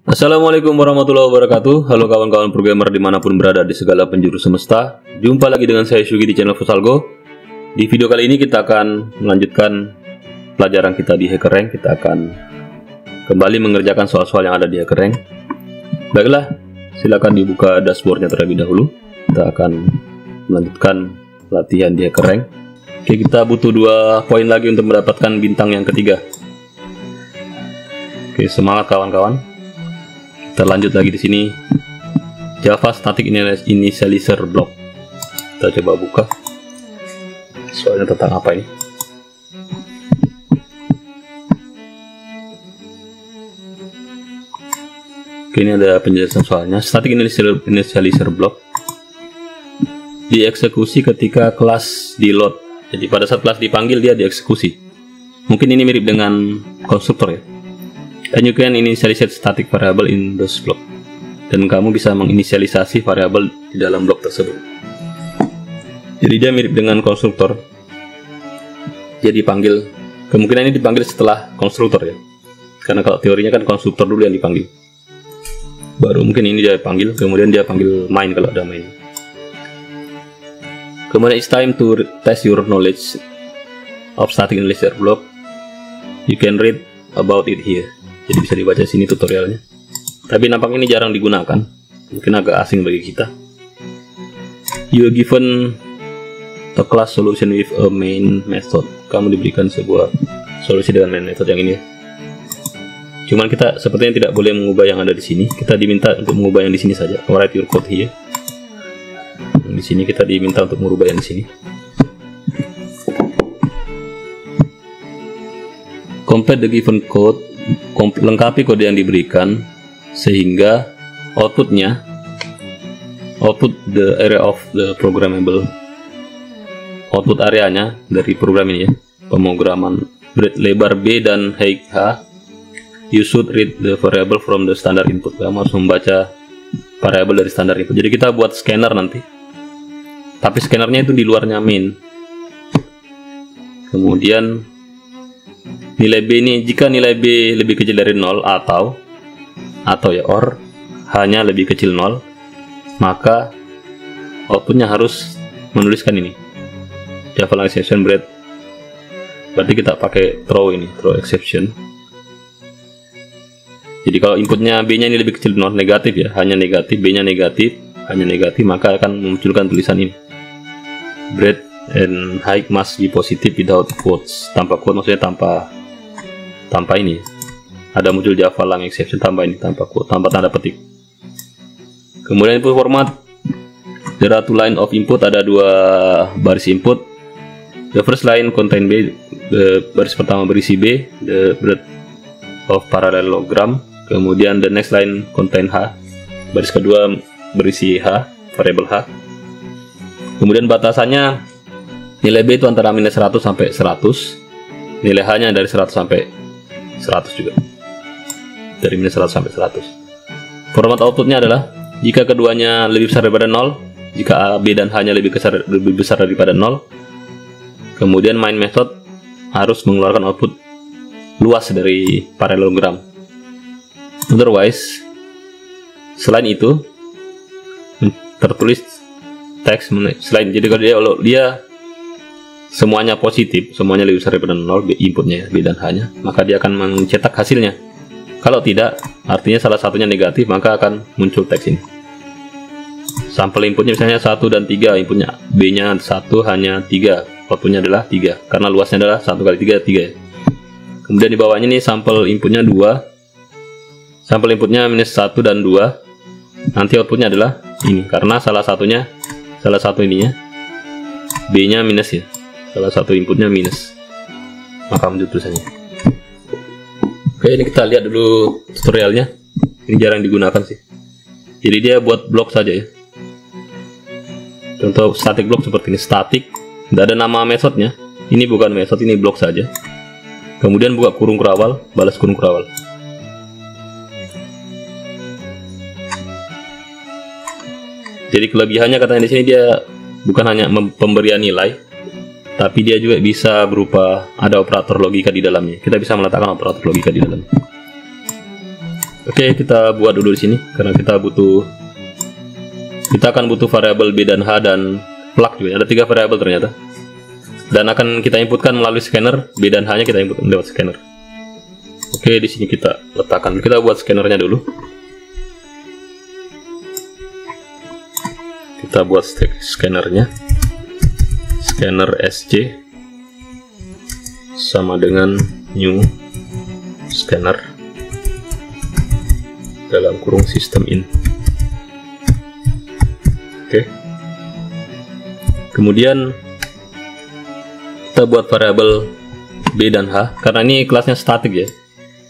Assalamualaikum warahmatullahi wabarakatuh. Halo kawan-kawan programmer dimanapun berada di segala penjuru semesta. Jumpa lagi dengan saya Shugi di channel Futsalgo. Di video kali ini kita akan melanjutkan pelajaran kita di HackerRank. Kita akan kembali mengerjakan soal-soal yang ada di HackerRank. Baiklah, silakan dibuka dashboardnya terlebih dahulu. Kita akan melanjutkan latihan di HackerRank. Oke, kita butuh 2 poin lagi untuk mendapatkan bintang yang ketiga. Oke, semangat kawan-kawan. Kita lanjut lagi di sini. Java Static Initializer Block. Kita coba buka. Soalnya tentang apa ini? Oke, ini ada penjelasan soalnya. Static Initializer Block dieksekusi ketika kelas di load. Jadi pada saat kelas dipanggil dia dieksekusi. Mungkin ini mirip dengan konstruktor ya. And you can initialize static variable in those block. Dan kamu bisa menginisialisasi variabel di dalam blok tersebut. Jadi dia mirip dengan konstruktor. Jadi panggil, kemungkinan ini dipanggil setelah konstruktor ya. Karena kalau teorinya kan konstruktor dulu yang dipanggil. Baru mungkin ini dia panggil, kemudian dia panggil main kalau ada main. Kemudian it's time to test your knowledge of static initializer block. You can read about it here. Jadi bisa dibaca sini tutorialnya. Tapi nampaknya ini jarang digunakan. Mungkin agak asing bagi kita. You are given a class solution with a main method. Kamu diberikan sebuah solusi dengan main method yang ini. Cuman kita sepertinya tidak boleh mengubah yang ada di sini. Kita diminta untuk mengubah yang di sini saja. Write your code here. Di sini kita diminta untuk merubah yang di sini. Complete the given code. Lengkapi kode yang diberikan sehingga output the area of the programmable, output areanya dari program ini ya, pemrograman breadth lebar B dan height H. You should read the variable from the standard input. Kamu harus membaca variabel dari standar input. Jadi kita buat scanner nanti, tapi scannernya itu di luarnya main. Kemudian nilai B ini, jika nilai B lebih kecil dari 0 atau ya or hanya lebih kecil 0, maka outputnya harus menuliskan ini Java exception breadth. Berarti kita pakai throw ini, throw exception. Jadi kalau inputnya B nya ini lebih kecil 0, negatif ya, hanya negatif, B nya negatif, hanya negatif, maka akan memunculkan tulisan ini breadth and height must be positive without quotes. Tanpa quote maksudnya tanpa ini ada muncul Java lang exception, tanpa ini, tanpa quote, tanpa tanda petik. Kemudian input format, there are 2 line of input, ada 2 baris input. The first line contain B, baris pertama berisi B, the breadth of parallelogram. Kemudian the next line contain H, baris kedua berisi H, variabel H. Kemudian batasannya nilai B itu antara minus 100 sampai 100, nilai H nya dari 100 sampai 100 juga, dari minus 100 sampai 100. Format outputnya adalah jika keduanya lebih besar daripada 0, jika B dan H nya lebih besar daripada 0, kemudian main method harus mengeluarkan output luas dari parallelogram. Otherwise, selain itu tertulis teks selain, jadi kalau dia semuanya positif, semuanya lebih besar daripada 0 inputnya B dan H nya, maka dia akan mencetak hasilnya. Kalau tidak, artinya salah satunya negatif, maka akan muncul teks ini. Sampel inputnya misalnya 1 dan 3, inputnya B nya 1, hanya 3, outputnya adalah 3, karena luasnya adalah 1 kali 3, 3 ya. Kemudian di bawahnya ini sampel inputnya 2, sampel inputnya minus 1 dan 2, nanti outputnya adalah ini, karena salah satu ininya B nya minus ya, salah satu inputnya minus, maka muncul tulisannya. Oke, ini kita lihat dulu tutorialnya. Ini jarang digunakan sih, jadi dia buat blok saja ya. Contoh static block seperti ini, static, tidak ada nama metodenya. Ini bukan metode, ini blok saja. Kemudian buka kurung kurawal, balas kurung kurawal. Jadi kelebihannya katanya di sini dia bukan hanya pemberian nilai, tapi dia juga bisa berupa ada operator logika di dalamnya. Kita bisa meletakkan operator logika di dalamnya. Oke, kita buat dulu di sini karena kita akan butuh variabel B dan H dan flag juga. Ada 3 variabel ternyata. Dan akan kita inputkan melalui scanner. B dan H-nya kita input lewat scanner. Oke, di sini kita letakkan. Kita buat scannernya dulu. Kita buat scannernya. Scanner SC sama dengan new scanner dalam kurung system in. Oke. Kemudian kita buat variabel B dan H karena ini kelasnya statik ya.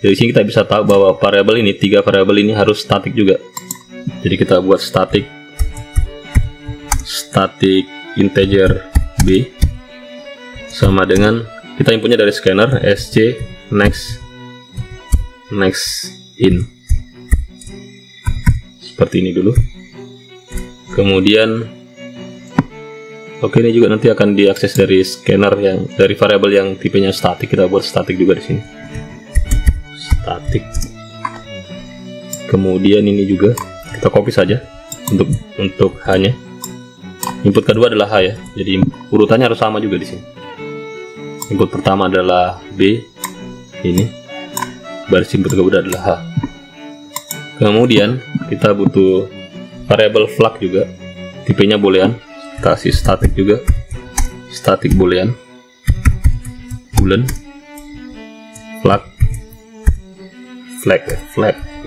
Dari sini kita bisa tahu bahwa variabel ini, 3 variabel ini harus statik juga. Jadi kita buat static integer B sama dengan kita inputnya dari scanner SC next in. Seperti ini dulu. Kemudian oke, ini juga nanti akan diakses dari scanner yang dari variabel yang tipenya static. Kita buat static juga di sini. Static. Kemudian ini juga kita copy saja untuk H-nya. Input kedua adalah H ya. Jadi urutannya harus sama juga di sini. Input pertama adalah B. Ini. Baris input kedua adalah H. Kemudian kita butuh variabel flag juga, tipenya boolean. Kita kasih static juga, static boolean, flag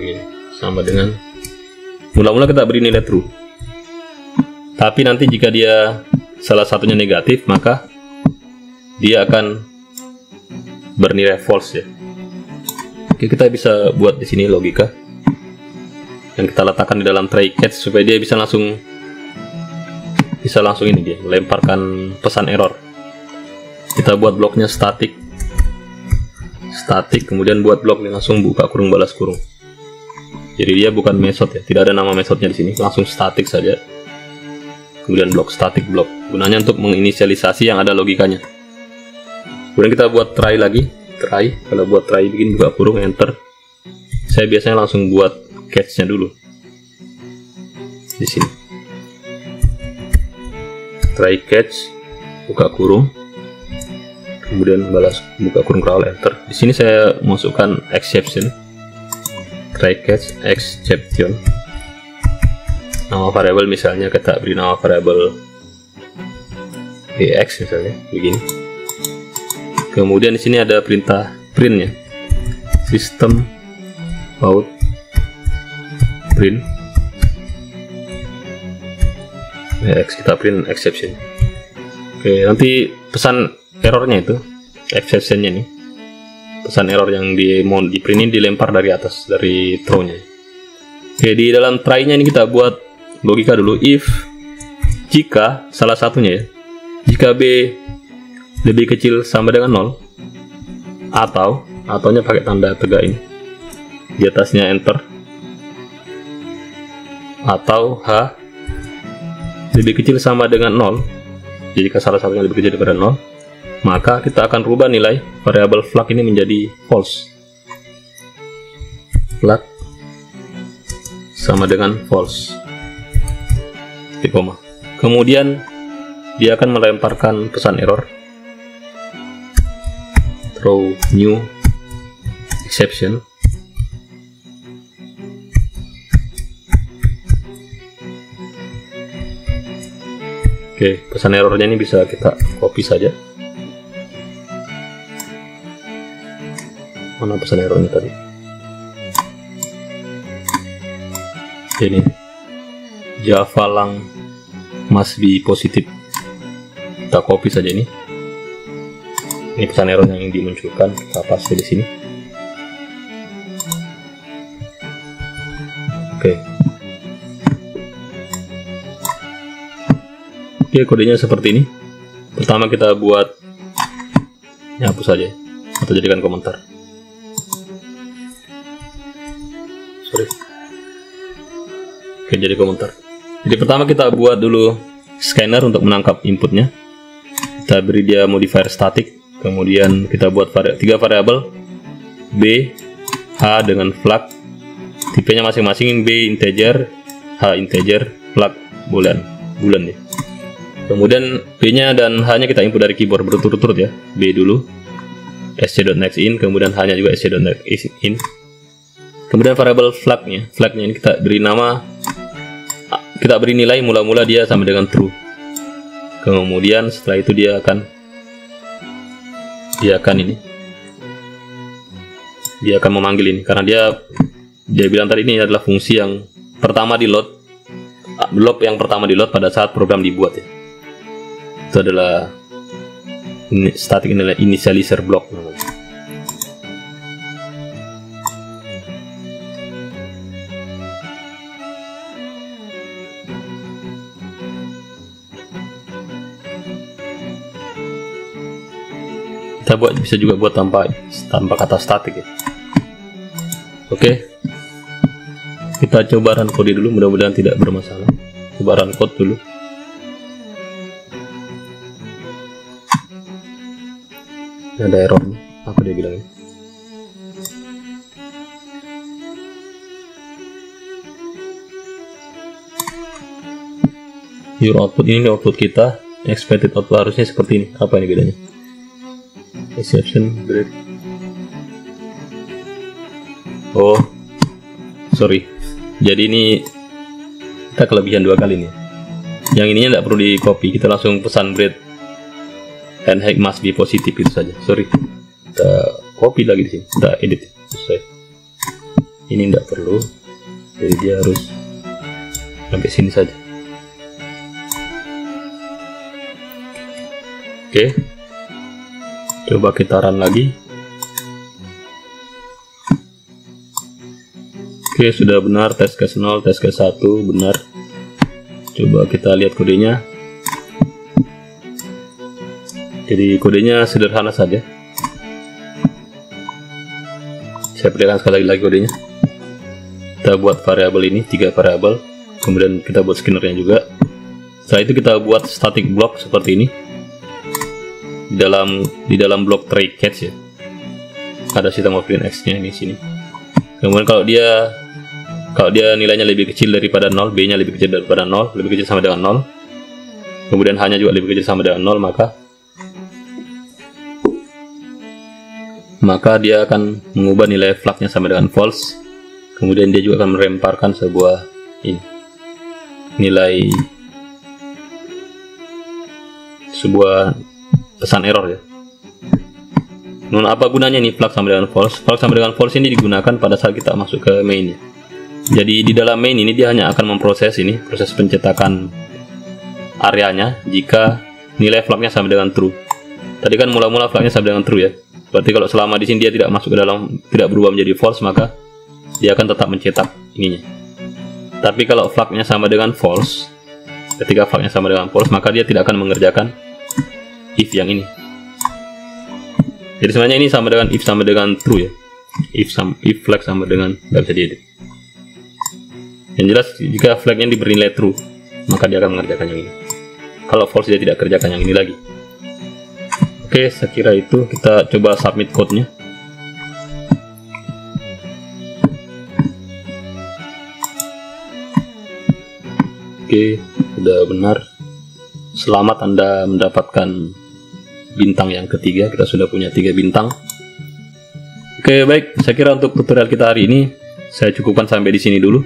begini. Sama dengan mula-mula kita beri nilai true, tapi nanti jika dia salah satunya negatif maka dia akan bernilai false ya. Oke, kita bisa buat di sini logika yang kita letakkan di dalam try catch supaya dia bisa langsung ini dia melemparkan pesan error. Kita buat bloknya static, kemudian buat blok ini langsung buka kurung balas kurung. Jadi dia bukan method ya, tidak ada nama methodnya di sini, langsung static saja. Kemudian blok static blok, gunanya untuk menginisialisasi yang ada logikanya. Kemudian kita buat try lagi, kalau buat try bikin buka kurung enter. Saya biasanya langsung buat catch-nya dulu di sini. Try catch, buka kurung, kemudian balas buka kurung crawl enter. Di sini saya masukkan exception, try catch exception. Nama variabel misalnya kita beri nama variabel ex misalnya begini. Kemudian di sini ada perintah printnya, system out print X, kita print exception. Oke, nanti pesan errornya itu exceptionnya nih, pesan error yang mau di print ini dilempar dari atas dari throw-nya. Oke, di dalam try-nya ini kita buat logika dulu. If jika salah satunya ya, jika B lebih kecil sama dengan 0 ataunya pakai tanda tegak ini di atasnya enter, atau H lebih kecil sama dengan 0. Jadi jika salah satunya lebih kecil daripada 0, maka kita akan rubah nilai variabel flag ini menjadi false. Flag sama dengan false. Titik koma. Kemudian dia akan melemparkan pesan error, throw new exception. Oke, pesan errornya ini bisa kita copy saja. Mana pesan errornya tadi? Ini Java lang must be positive. Kita copy saja ini. Ini pesan error yang dimunculkan, kita paste di sini. Oke. Oke, kodenya seperti ini. Pertama kita buat hapus saja atau jadikan komentar. Oke, jadi komentar. Jadi pertama kita buat dulu scanner untuk menangkap inputnya. Kita beri dia modifier static. Kemudian kita buat 3 variabel B, H dengan flag, Tipenya masing-masing B integer, H integer, flag bulan ya. Kemudian B-nya dan H-nya kita input dari keyboard berturut-turut ya. B dulu, sc.next in, kemudian H-nya juga sc.next in. Kemudian variabel flagnya ini kita beri nama, kita beri nilai mula-mula dia sama dengan true. Kemudian setelah itu dia akan memanggil ini karena dia bilang tadi ini adalah fungsi yang pertama di load, block yang pertama di load pada saat program dibuat ya. Itu adalah static initializer block namanya. Kita bisa juga buat tanpa kata static ya. Oke. Kita coba run kode dulu, mudah-mudahan tidak bermasalah. Coba run code dulu. Ada error, apa dia bilang? Your output ini output kita, expected output harusnya seperti ini. Apa ini bedanya? Exception break. Oh, sorry. Jadi ini kita kelebihan dua kali nih. Yang ininya tidak perlu di copy, kita langsung pesan bread and height must be positif itu saja. Sorry, kita copy lagi di sini, kita edit selesai. Ini tidak perlu, jadi dia harus sampai sini saja. Oke. Coba kita run lagi. Oke, sudah benar. Test case 0, test case 1 benar. Coba kita lihat kodenya. Jadi kodenya sederhana saja. Saya perlihatkan sekali lagi kodenya. Kita buat variabel ini, 3 variabel. Kemudian kita buat scannernya juga. Setelah itu kita buat static block seperti ini. Di dalam blok tray catch ya, ada sistem of x nya di sini. Kemudian kalau dia nilainya lebih kecil daripada 0, b nya lebih kecil daripada 0, lebih kecil sama dengan 0, kemudian h nya juga lebih kecil sama dengan 0, maka dia akan mengubah nilai flagnya sama dengan false. Kemudian dia juga akan melemparkan sebuah pesan error ya. Nun, apa gunanya nih flag sama dengan false? Flag sama dengan false ini digunakan pada saat kita masuk ke main ya. Jadi di dalam main ini dia hanya akan memproses proses pencetakan areanya jika nilai flagnya sama dengan true. Tadi kan mula-mula flagnya sama dengan true ya. Berarti kalau selama di sini dia tidak masuk ke dalam, tidak berubah menjadi false, maka dia akan tetap mencetak ininya. Tapi kalau flagnya sama dengan false, ketika flagnya sama dengan false, maka dia tidak akan mengerjakan if yang ini. Jadi sebenarnya ini sama dengan if sama dengan true ya. If flag sama dengan, nggak bisa diedit. Yang jelas jika flagnya diberi nilai true, maka dia akan mengerjakan yang ini. Kalau false dia tidak kerjakan yang ini lagi. Oke, saya kira itu. Kita coba submit code-nya. Oke, sudah benar. Selamat Anda mendapatkan bintang yang ketiga. Kita sudah punya 3 bintang. Oke, baik. Saya kira untuk tutorial kita hari ini saya cukupkan sampai di sini dulu.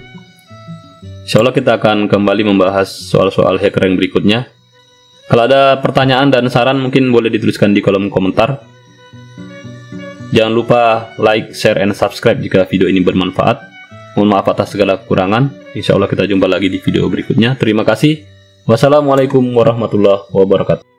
Insya Allah kita akan kembali membahas soal-soal hacker yang berikutnya. Kalau ada pertanyaan dan saran mungkin boleh dituliskan di kolom komentar. Jangan lupa like, share, and subscribe jika video ini bermanfaat. Mohon maaf atas segala kekurangan. Insya Allah kita jumpa lagi di video berikutnya. Terima kasih. Wassalamualaikum warahmatullahi wabarakatuh.